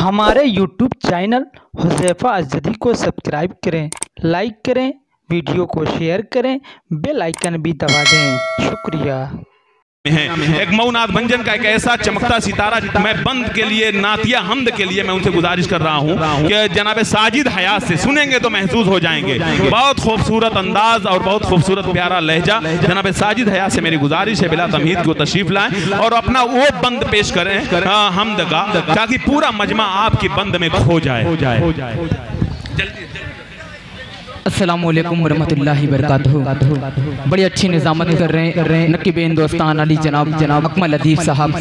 हमारे YouTube channel Huzaifa अज़दी को subscribe करें, लाइक करें, वीडियो को शेयर करें, बेल आइकन भी दबा दें। शुक्रिया। एक मऊनाथ भंजन का एक ऐसा चमकता सितारा, मैं बंद के लिए नातिया हमद के लिए मैं उनसे गुजारिश कर रहा हूं कि जनाब साजिद हयात से सुनेंगे तो महसूस हो जाएंगे। बहुत खूबसूरत अंदाज और बहुत खूबसूरत प्यारा लहजा। जनाब साजिद हयात से मेरी गुजारिश है बिला तमहीद को तशरीफ लाएं और अपना वो बंद पेश करें हमद का, ताकि पूरा मजमा आपकी बंद में खो जाए। अस्सलामु अलैकुम वरहमतुल्लाहि वबरकातुहू। बड़ी अच्छी निज़ामत कर रहे हैं नकीब दोस्तान अली जनाब अकमल अदीब साहब।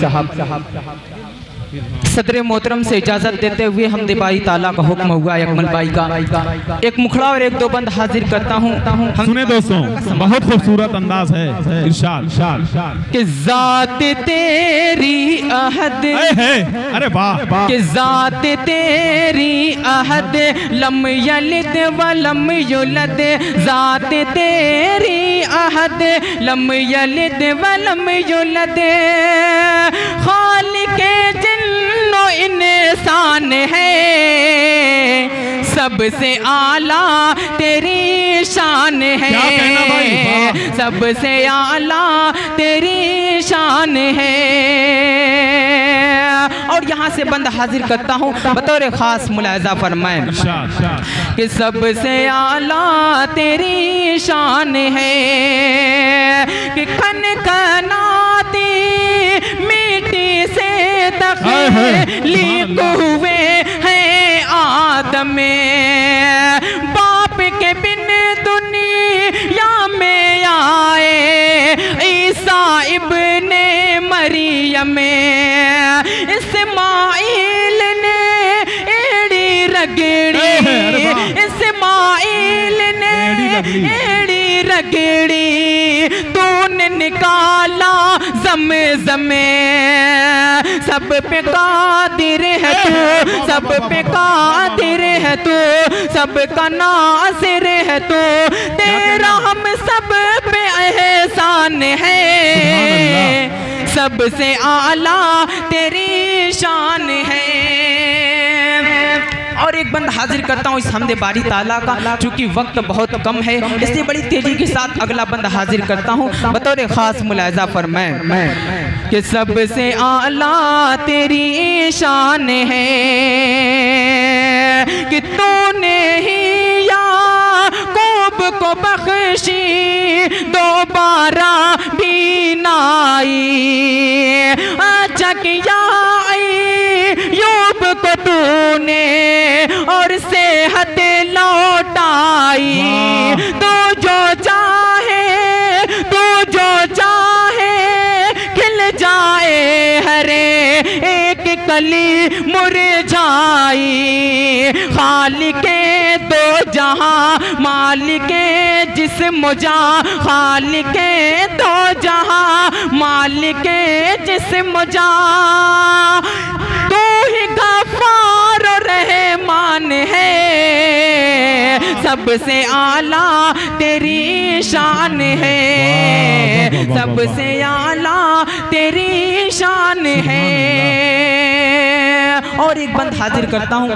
सदर मोहतरम से इजाज़त देते हुए हमदे बारी ताला का हुक्म हुआ अकमल भाई का एक मुखड़ा और एक दो बंद हाजिर करता हूँ। सुने दोस्तों, बहुत खूबसूरत अंदाज है। इरशाद कि ज़ात तेरी अहद, अरे वाह, कि ज़ात तेरी अहद लम यलिद व लम युलद, ज़ात तेरी अहद लम यलिद व लम युलद, खालिके जिन्नो इंसान है, सबसे आला तेरी शान है, सबसे आला तेरी शान है। और यहाँ से बंद हाजिर करता हूँ बतौर खास मुलाहिज़ा फरमाएं कि सबसे आला तेरी शान है, कि खन कनाती मिट्टी से तख्लीक हुए हैं आदम, बाप के बिन दुनिया में आए ईसा इब्ने मरियम, इस्माइल ने एड़ी रगड़ी, इस्माइल ने एड़ी रगड़ी, तूने निकाला ज़म-ज़म, सब पे कादिर है तू, सब पे कादिर है तू, सब का नासिर है तू, तेरा हम सब पे एहसान है, सबसे आला तेरी शान है। और एक बंद हाजिर करता हूँ इस हमदे बारी ताला का, चूँकि वक्त बहुत कम है इसलिए बड़ी तेजी के साथ अगला बंद हाजिर करता हूँ बतौर खास मुलाहिज़ा फरमाएं कि सबसे आला तेरी शान है, कि तूने ही याकूब को बख्शी दोबारा भी नाई, अच्छा किया यूब को तूने और सेहत लौटाई, तो जो चाहे खिल जाए हरे एक कली मुरझाई, खालिके दो जहां मालिके जिस्म जहां, खालिके दो जहां मालिके जिस्म जहां, तू ही गफ्फार रहमान है, सबसे आला तेरी शान है, सबसे आला तेरी शान है। और एक बंद हाजिर करता हूँ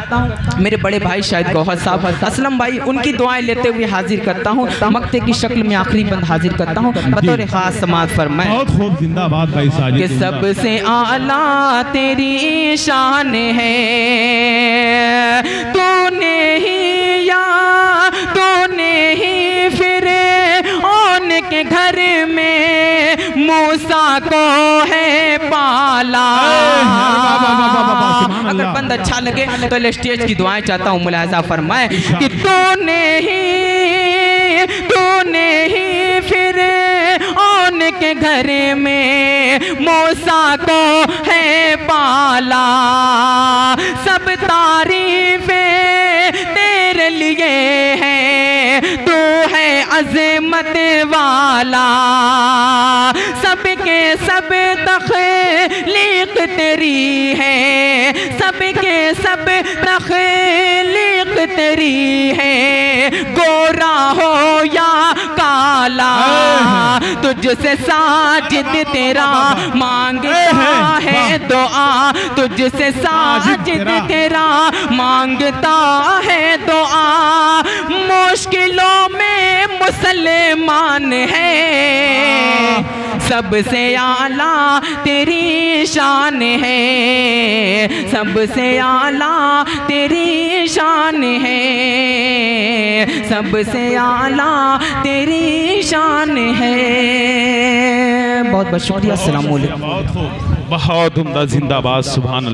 मेरे बड़े भाई शायद गौहर साहब असलम भाई, उनकी दुआएं लेते हुए हाजिर करता हूँ, मक्ते की शक्ल में आखिरी बंद हाजिर करता हूँ बतौर खास समाज फरमाएं। बहुत खूब, जिंदाबाद भाई साजिद। कि सबसे आला तेरी शान है, तूने ही फिर ओन के घर में मूसा को है पाला। अगर बंद अच्छा लगे तो स्टेज की दुआएं चाहता हूँ मुलाहिज़ा फरमाएं कि तूने ही फिर ओन के घर में मूसा को है पाला, सब तारीफें तेरे लिए हैं, तू है अज़मत वाला, सब सबके सब तख्लीक तेरी है, सबके सब तख्लीक तेरी है। गोरा हो या काला तुझसे साजिद तेरा मांगता है दुआ, तुझसे साजिद तेरा मांगता है दुआ। मुश्किलों में मुसलमान है, सबसे आला तेरी शान है, सबसे आला तेरी शान है, सबसे आला तेरी शान है। बहुत बहुत शुक्रिया। अस्सलाम वालेकुम। बहुत उम्दा, जिंदाबाद, सुभान अल्लाह।